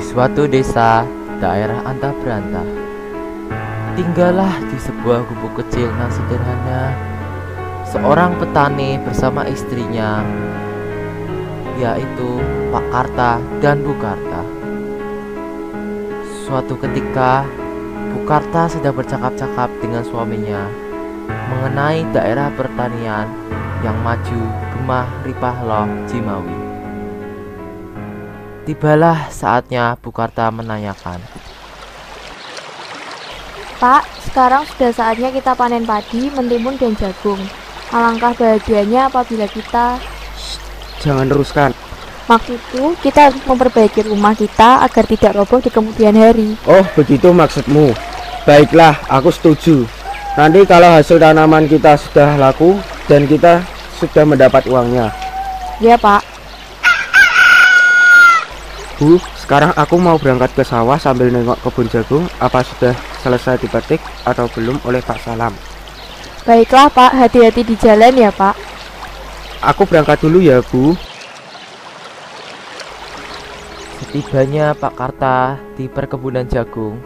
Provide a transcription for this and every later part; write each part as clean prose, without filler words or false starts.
suatu desa, daerah antah berantah, tinggallah di sebuah gubuk kecil nan sederhana seorang petani bersama istrinya, yaitu Pak Karta dan Bu Karta. Suatu ketika, Bu Karta sedang bercakap-cakap dengan suaminya mengenai daerah pertanian yang maju gemah ripah loh Cimawi. Tibalah saatnya Bu Karta menanyakan, Pak, sekarang sudah saatnya kita panen padi, mentimun, dan jagung. Alangkah bahagianya apabila kita... Jangan teruskan. Maksudku, kita harus memperbaiki rumah kita agar tidak roboh di kemudian hari. Oh, begitu maksudmu. Baiklah, aku setuju. Nanti kalau hasil tanaman kita sudah laku dan kita sudah mendapat uangnya. Ya, Pak. Bu, sekarang aku mau berangkat ke sawah sambil nengok kebun jagung. Apa sudah selesai dipetik atau belum oleh Pak Salam? Baiklah, Pak. Hati-hati di jalan ya, Pak. Aku berangkat dulu ya, Bu. setibanya Pak Karta di perkebunan jagung,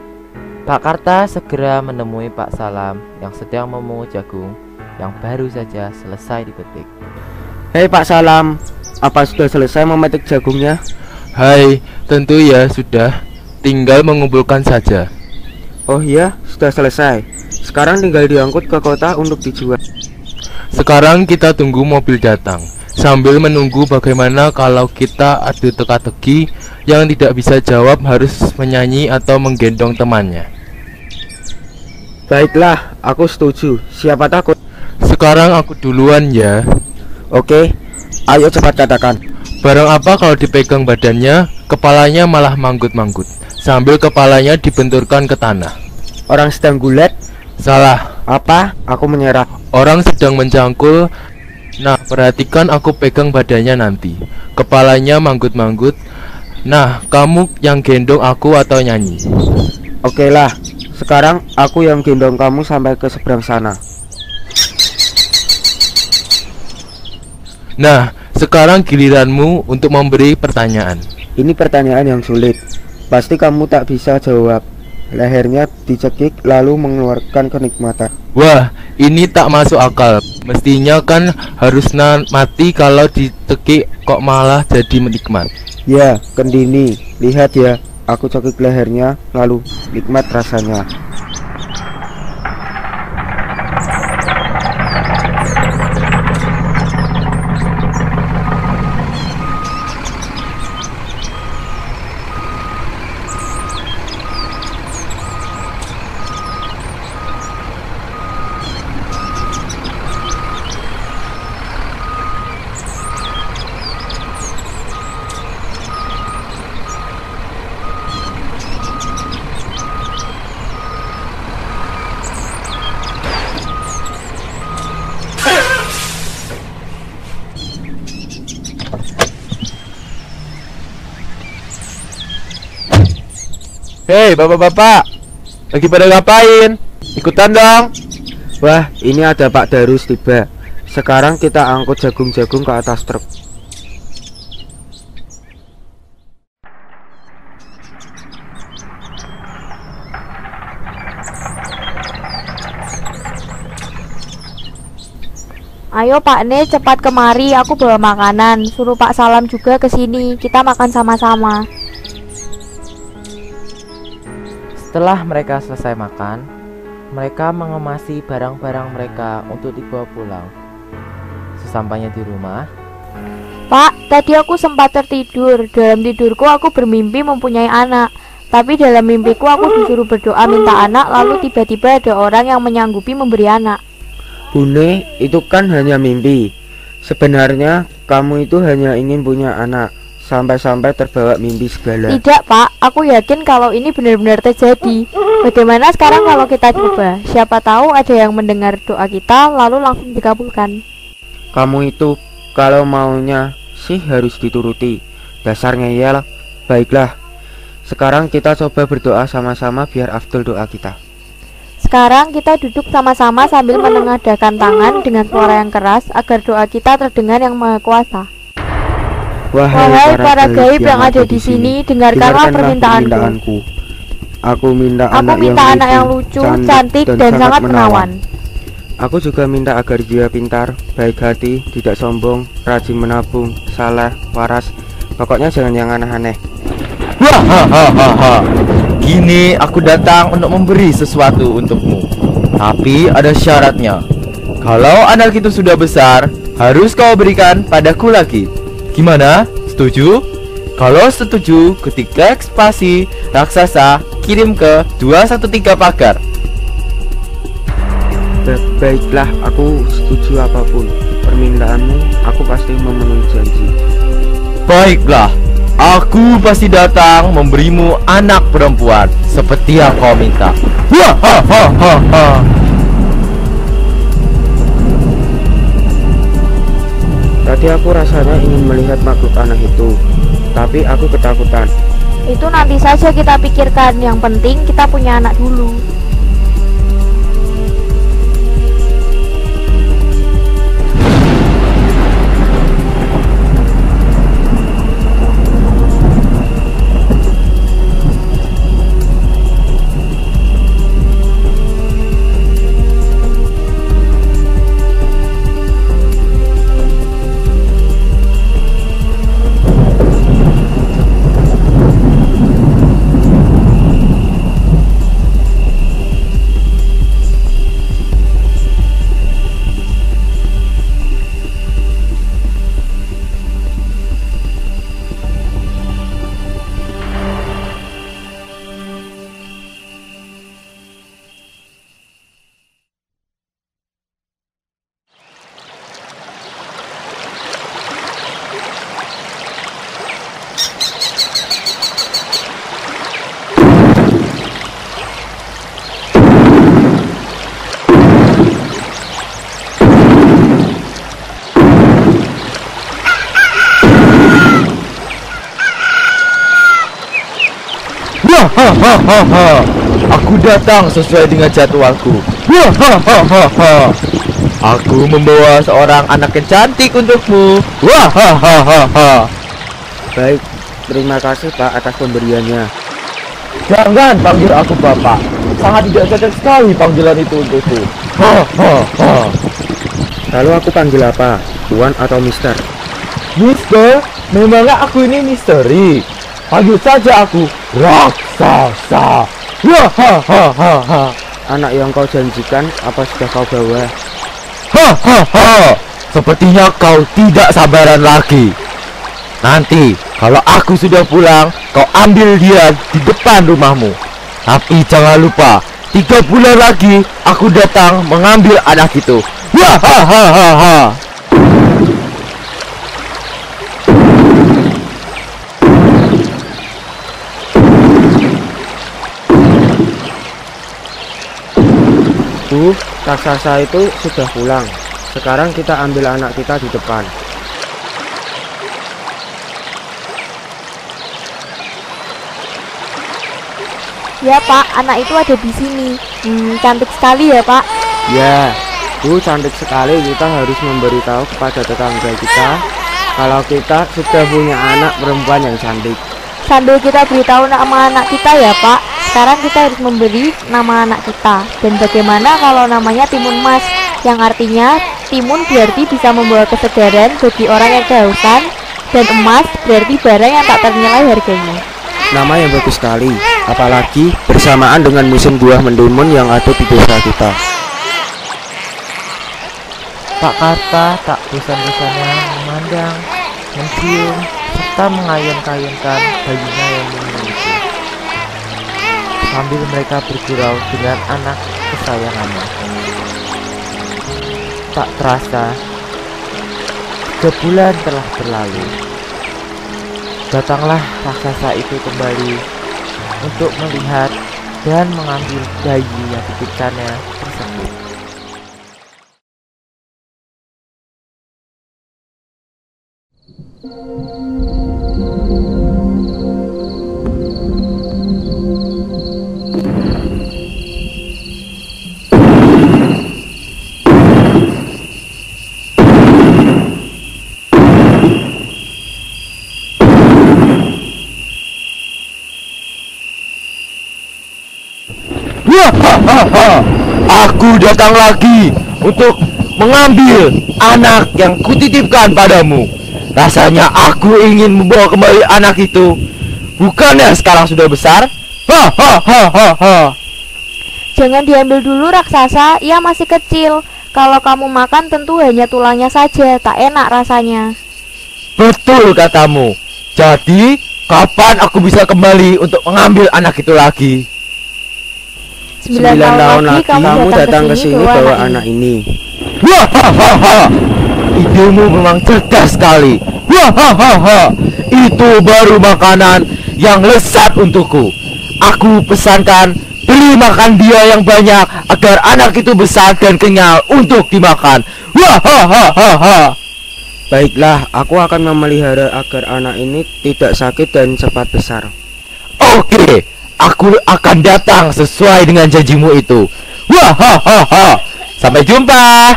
Pak Karta segera menemui Pak Salam yang sedang memungut jagung yang baru saja selesai dipetik. Hei Pak Salam, apa sudah selesai memetik jagungnya? Hai, tentu ya sudah. Tinggal mengumpulkan saja. Oh iya, sudah selesai. Sekarang tinggal diangkut ke kota untuk dijual. Sekarang kita tunggu mobil datang. Sambil menunggu bagaimana kalau kita adu teka-teki, yang tidak bisa jawab harus menyanyi atau menggendong temannya. Baiklah, aku setuju. Siapa takut? Sekarang aku duluan ya. Oke, ayo cepat katakan. Barang apa kalau dipegang badannya, kepalanya malah manggut-manggut, sambil kepalanya dibenturkan ke tanah. Orang sedang gulat? Salah. Apa? Aku menyerah. Orang sedang mencangkul. Nah, perhatikan aku pegang badannya nanti. Kepalanya manggut-manggut. Nah, kamu yang gendong aku atau nyanyi? Oke lah, sekarang aku yang gendong kamu sampai ke seberang sana. Nah, sekarang giliranmu untuk memberi pertanyaan. Ini pertanyaan yang sulit. Pasti kamu tak bisa jawab. Lehernya dicekik lalu mengeluarkan kenikmatan. Wah, ini tak masuk akal. Mestinya kan harus mati, kalau ditekik kok malah jadi menikmat. Ya, Kendini, lihat ya. Aku cekik lehernya lalu nikmat rasanya. Hei bapak-bapak, lagi pada ngapain? Ikutan dong. Wah, ini ada Pak Darus tiba. Sekarang kita angkut jagung-jagung ke atas truk. Ayo Pak Ne, cepat kemari, aku bawa makanan. Suruh Pak Salam juga ke sini, kita makan sama-sama. Setelah mereka selesai makan, mereka mengemasi barang-barang mereka untuk dibawa pulang. Sesampainya di rumah, Pak, tadi aku sempat tertidur. Dalam tidurku aku bermimpi mempunyai anak. Tapi dalam mimpiku aku disuruh berdoa minta anak, lalu tiba-tiba ada orang yang menyanggupi memberi anak. Bune, itu kan hanya mimpi. Sebenarnya kamu itu hanya ingin punya anak. Sampai-sampai terbawa mimpi segala. Tidak Pak, aku yakin kalau ini benar-benar terjadi. Bagaimana sekarang kalau kita coba? Siapa tahu ada yang mendengar doa kita lalu langsung dikabulkan. Kamu itu kalau maunya sih harus dituruti. Dasar ngeyel. Baiklah, sekarang kita coba berdoa sama-sama biar afdol doa kita. Sekarang kita duduk sama-sama sambil menengadahkan tangan dengan suara yang keras agar doa kita terdengar yang Maha Kuasa. Wahai para gaib yang ada di sini, dengarkanlah permintaanku. Aku minta anak yang lucu, cantik, dan sangat menawan. Aku juga minta agar dia pintar, baik hati, tidak sombong, rajin menabung, saleh, waras. Pokoknya jangan yang aneh-aneh. Hahaha. Kini aku datang untuk memberi sesuatu untukmu. Tapi ada syaratnya. Kalau anak itu sudah besar, harus kau berikan padaku lagi. Gimana? Setuju? Kalau setuju, ketika ekspasi raksasa kirim ke 213 pagar. Baiklah, aku setuju apapun permintaanmu. Aku pasti memenuhi janji. Baiklah, aku pasti datang memberimu anak perempuan seperti yang kau minta. Hahaha. Tadi aku rasanya ingin melihat makhluk aneh itu, tapi aku ketakutan. Itu nanti saja kita pikirkan. Yang penting kita punya anak dulu. Hahaha. Aku datang sesuai dengan jadwalku. Hahaha. Aku membawa seorang anak yang cantik untukmu. Hahaha. Baik, terima kasih Pak atas pemberiannya. Jangan panggil aku Bapak. Sangat tidak cocok sekali panggilan itu untukku. Hahaha. Lalu aku panggil apa? Tuan atau Mister? Mister, memangnya aku ini misteri? Panggil saja aku raksasa. Hahaha. Anak yang kau janjikan apa sudah kau bawa? Hahaha. Sepertinya kau tidak sabaran lagi. Nanti kalau aku sudah pulang, kau ambil dia di depan rumahmu. Tapi jangan lupa, 3 bulan lagi aku datang mengambil anak itu. Hahaha. Bu, raksasa itu sudah pulang. Sekarang kita ambil anak kita di depan. Ya Pak, anak itu ada di sini. Cantik sekali ya Pak. Ya, Bu, cantik sekali. Kita harus memberitahu kepada tetangga kita kalau kita sudah punya anak perempuan yang cantik. Sambil kita beritahu nama anak kita ya Pak. Sekarang kita harus memberi nama anak kita. Dan bagaimana kalau namanya Timun Mas, yang artinya timun berarti bisa membawa kesegaran bagi orang yang kehausan, dan emas berarti barang yang tak ternilai harganya. Nama yang bagus sekali, apalagi bersamaan dengan musim buah mentimun yang ada di desa kita. Pak Karta tak bosan-bosannya memandang, mencium, serta mengayun-kayunkan bayinya yang mungil itu. Sambil mereka bergurau dengan anak kesayangannya. Tak terasa, 3 bulan telah berlalu. Datanglah raksasa itu kembali untuk melihat dan mengambil bayi yang dititipkannya tersebut. Wahahaha, aku datang lagi untuk mengambil anak yang kutitipkan padamu. Rasanya aku ingin membawa kembali anak itu. Bukannya sekarang sudah besar? Hahaha. Jangan diambil dulu raksasa, ia masih kecil. Kalau kamu makan tentu hanya tulangnya saja, tak enak rasanya. Betul katamu. Jadi, kapan aku bisa kembali untuk mengambil anak itu lagi? 9 tahun lagi kamu datang ke sini bawa anak ini. Wahahaha, idemu memang cerdas sekali. Wahahaha, itu baru makanan yang lezat untukku. Aku pesankan beli makan dia yang banyak agar anak itu besar dan kenyal untuk dimakan. Wahahaha. Baiklah, aku akan memelihara agar anak ini tidak sakit dan cepat besar. Oke, aku akan datang sesuai dengan janjimu itu. Wahahaha. Sampai jumpa.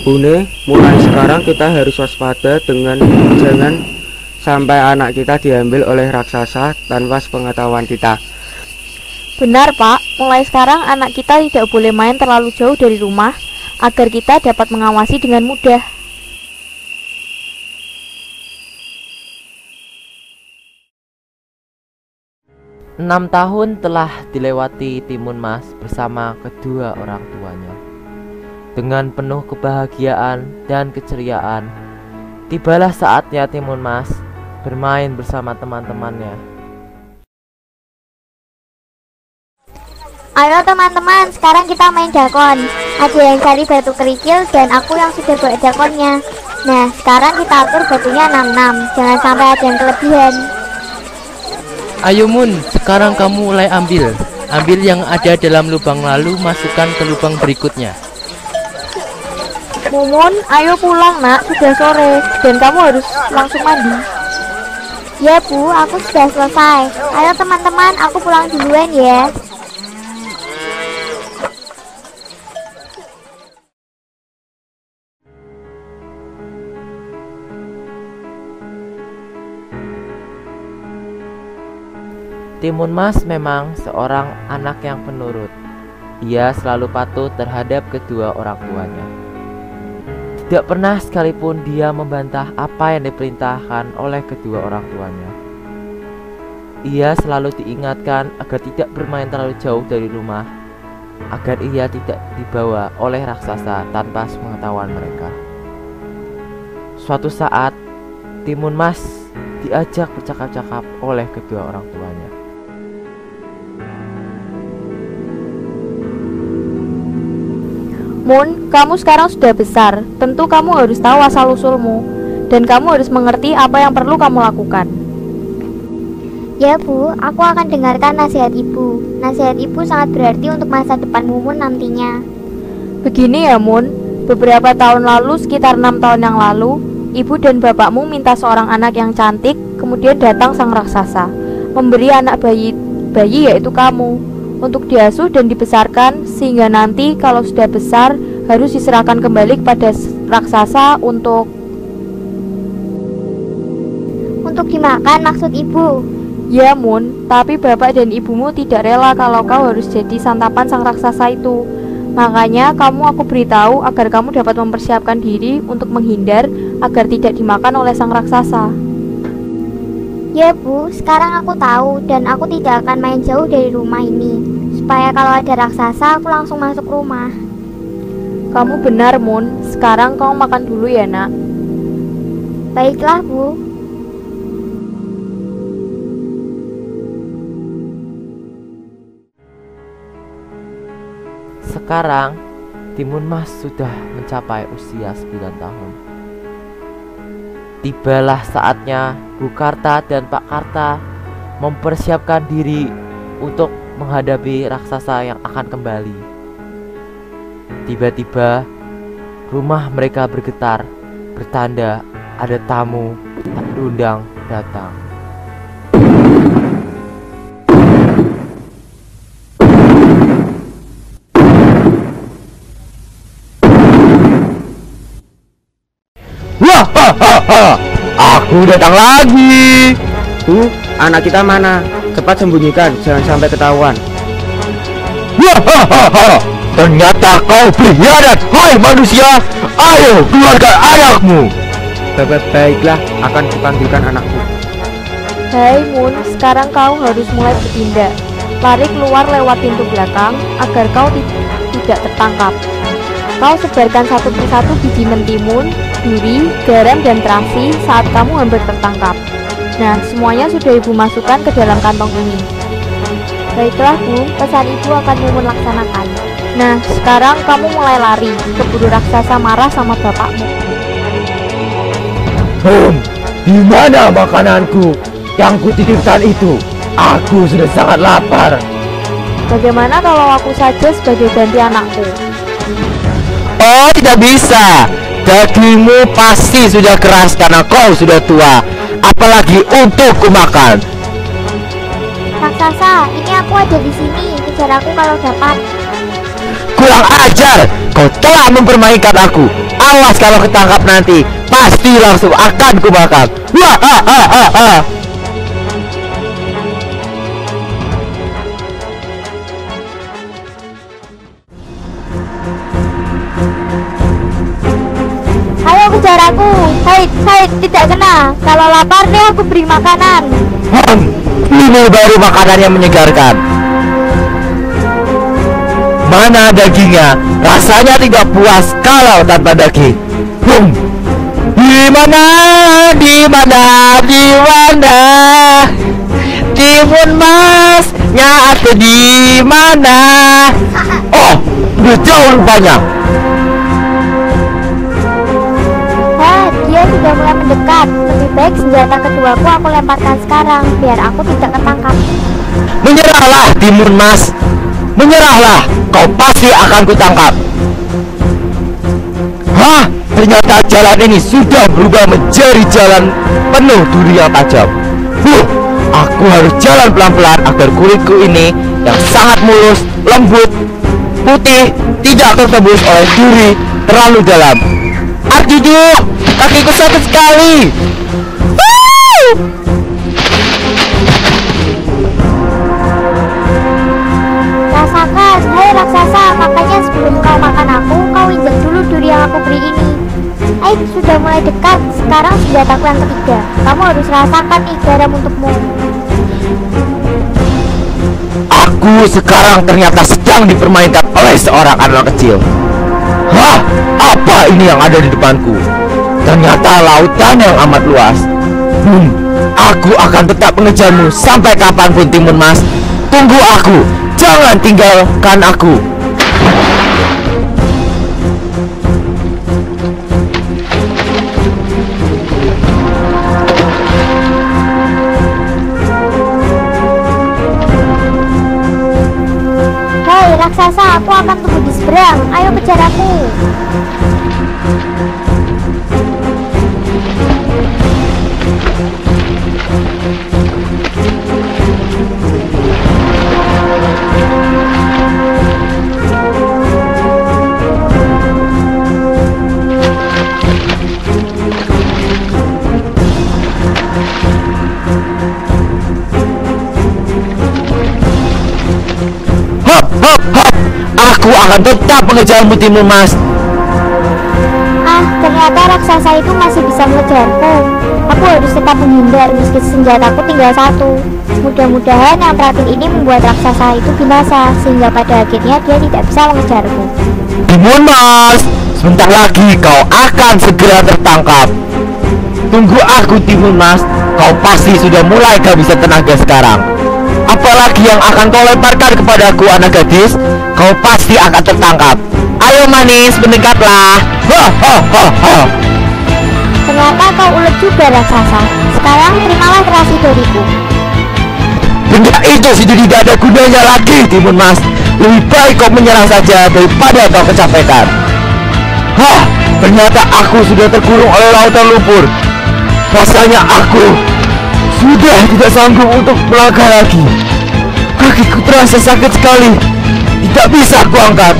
Bune, mulai sekarang kita harus waspada dengan jangan sampai anak kita diambil oleh raksasa tanpa sepengetahuan kita. Benar Pak, mulai sekarang anak kita tidak boleh main terlalu jauh dari rumah agar kita dapat mengawasi dengan mudah. Enam tahun telah dilewati Timun Mas bersama kedua orang tuanya. Dengan penuh kebahagiaan dan keceriaan, tibalah saatnya Timun Mas bermain bersama teman-temannya. Ayo teman-teman, sekarang kita main dakon. Ada yang cari batu kerikil dan aku yang sudah bawa dakonnya. Nah, sekarang kita atur batunya 6-6. Jangan sampai ada yang kelebihan. Ayo Mun, sekarang kamu mulai ambil. Ambil yang ada dalam lubang lalu masukkan ke lubang berikutnya. Mumun, ayo pulang nak, sudah sore dan kamu harus langsung mandi. Ya Bu, aku sudah selesai. Ayo teman-teman, aku pulang duluan ya. Timun Mas memang seorang anak yang penurut. Ia selalu patuh terhadap kedua orang tuanya. Tidak pernah sekalipun dia membantah apa yang diperintahkan oleh kedua orang tuanya. Ia selalu diingatkan agar tidak bermain terlalu jauh dari rumah, agar ia tidak dibawa oleh raksasa tanpa sepengetahuan mereka. Suatu saat, Timun Mas diajak bercakap-cakap oleh kedua orang tuanya. Mun, kamu sekarang sudah besar. Tentu kamu harus tahu asal-usulmu dan kamu harus mengerti apa yang perlu kamu lakukan. Ya Bu, aku akan dengarkan nasihat Ibu. Nasihat Ibu sangat berarti untuk masa depan Mumun nantinya. Begini ya Mun, beberapa tahun lalu, sekitar 6 tahun yang lalu, ibu dan bapakmu minta seorang anak yang cantik. Kemudian datang sang raksasa, memberi anak bayi yaitu kamu, untuk diasuh dan dibesarkan, sehingga nanti kalau sudah besar harus diserahkan kembali kepada raksasa untuk dimakan maksud Ibu. Ya Mun, tapi bapak dan ibumu tidak rela kalau kau harus jadi santapan sang raksasa itu. Makanya aku beritahu agar kamu dapat mempersiapkan diri untuk menghindar agar tidak dimakan oleh sang raksasa. Ya Bu, sekarang aku tahu dan aku tidak akan main jauh dari rumah ini, supaya kalau ada raksasa aku langsung masuk rumah. Kamu benar Mun, sekarang kamu makan dulu ya nak. Baiklah Bu. Sekarang, Timun Mas sudah mencapai usia 9 tahun. Tibalah saatnya Bu Karta dan Pak Karta mempersiapkan diri untuk menghadapi raksasa yang akan kembali. Tiba-tiba rumah mereka bergetar, bertanda ada tamu tak diundang datang. Wahahaha, datang lagi. Anak kita mana? Cepat sembunyikan, jangan sampai ketahuan. Hahaha, ternyata kau berkhianat. Hai manusia, ayo keluarkan anakmu. Baiklah, akan kupanggilkan anakku. Hai Moon, sekarang kau harus mulai bertindak. Lari keluar lewat pintu belakang agar kau tidak tertangkap. Kau sebarkan satu persatu biji mentimun, duri, garam, dan terasi saat kamu hampir tertangkap. Nah, semuanya sudah ibu masukkan ke dalam kantong ini. Baiklah Bu, pesan ibu akan Mumun laksanakan. Nah, sekarang kamu mulai lari. Keburu raksasa marah sama bapakmu. Di mana makananku yang kutitipkan itu? Aku sudah sangat lapar. Bagaimana kalau aku saja sebagai ganti anakku? Oh, tidak bisa. Dagingmu pasti sudah keras karena kau sudah tua. Apalagi untuk kumakan. Raksasa, ini aku ada di sini. Kejar aku kalau dapat. Kurang ajar. Kau telah mempermainkan aku. Awas kalau ketangkap nanti. Pasti langsung akan kumakan. Wah, Ayo kejar aku. Hai, tidak kena. Kalau lapar nih aku beri makanan. Ini baru makanan yang menyegarkan. Mana dagingnya? Rasanya tidak puas kalau tanpa daging. Di mana? Timun Masnya ada di mana? Oh, udah jauh rupanya. Dia sudah mulai mendekat. Lebih baik senjata keduaku aku lemparkan sekarang, biar aku tidak ketangkap. Menyerahlah, Timun Mas. Menyerahlah, kau pasti akan kutangkap. Hah? Ternyata jalan ini sudah berubah menjadi jalan penuh duri yang tajam. Aku harus jalan pelan-pelan agar kulitku ini yang sangat mulus, lembut, putih, tidak tertembus oleh duri terlalu dalam. Aduh, kakiku sakit sekali. Rasakan, hai raksasa, makanya sebelum kau makan aku, kau injak dulu duri yang aku beri ini. Sudah mulai dekat. Sekarang senjataku yang ketiga. Kamu harus rasakan nih garam untukmu. Aku sekarang ternyata sedang dipermainkan oleh seorang anak kecil. Hah? Apa ini yang ada di depanku? Ternyata lautan yang amat luas. Aku akan tetap mengejarmu sampai kapanpun, Timun Mas. Tunggu aku, jangan tinggalkan aku. Hei raksasa, aku akan tunggu di seberang. Ayo kejar aku. Aku akan tetap mengejarmu, Timun Mas. Ternyata raksasa itu masih bisa mengejarku. Aku harus tetap menghindar meski senjataku tinggal satu. Mudah-mudahan yang terakhir ini membuat raksasa itu binasa, sehingga pada akhirnya dia tidak bisa mengejarku. Timun Mas, sebentar lagi kau akan segera tertangkap. Tunggu aku, Timun Mas. Kau pasti sudah mulai kehabisan tenaga sekarang. Apalagi yang akan kau lemparkan kepadaku, anak gadis. Kau pasti akan tertangkap. Ayo manis, mendekatlah. Ternyata kau ulet juga raksasa. Sekarang terimalah terasi dariku. Benda itu sudah tidak ada gunanya lagi, Timun Mas. Lebih baik kau menyerah saja daripada kau kecapekan. Ternyata aku sudah terkurung oleh lautan lumpur. Rasanya aku sudah tidak sanggup untuk melangkah lagi. Kakiku terasa sakit sekali. Tidak bisa aku angkat.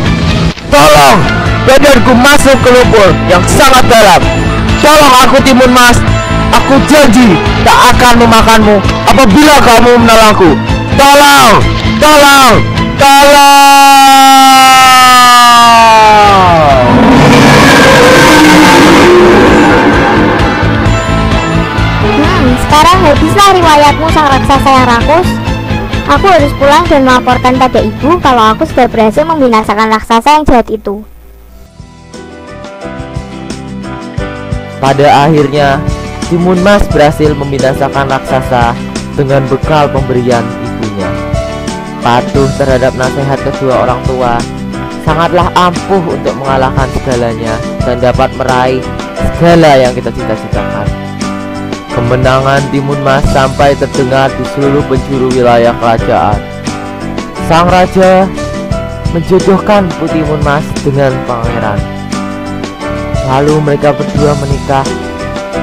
Tolong, badanku masuk ke lumpur yang sangat dalam. Tolong aku, Timun Mas. Aku janji tak akan memakanmu apabila kamu menolongku. Tolong! Tolong! Tolong! Sekarang habislah riwayatmu sang raksasa yang rakus. Aku harus pulang dan melaporkan pada ibu kalau aku sudah berhasil membinasakan raksasa yang jahat itu. Pada akhirnya, Timun Mas berhasil membinasakan raksasa dengan bekal pemberian ibunya. Patuh terhadap nasihat kedua orang tua, sangatlah ampuh untuk mengalahkan segalanya dan dapat meraih segala yang kita cita-citakan. Kemenangan Timun Mas sampai terdengar di seluruh penjuru wilayah kerajaan. Sang raja menjodohkan Timun Mas dengan pangeran. Lalu mereka berdua menikah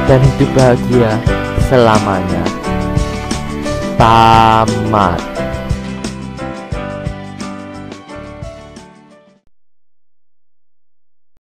dan hidup bahagia selamanya. Tamat.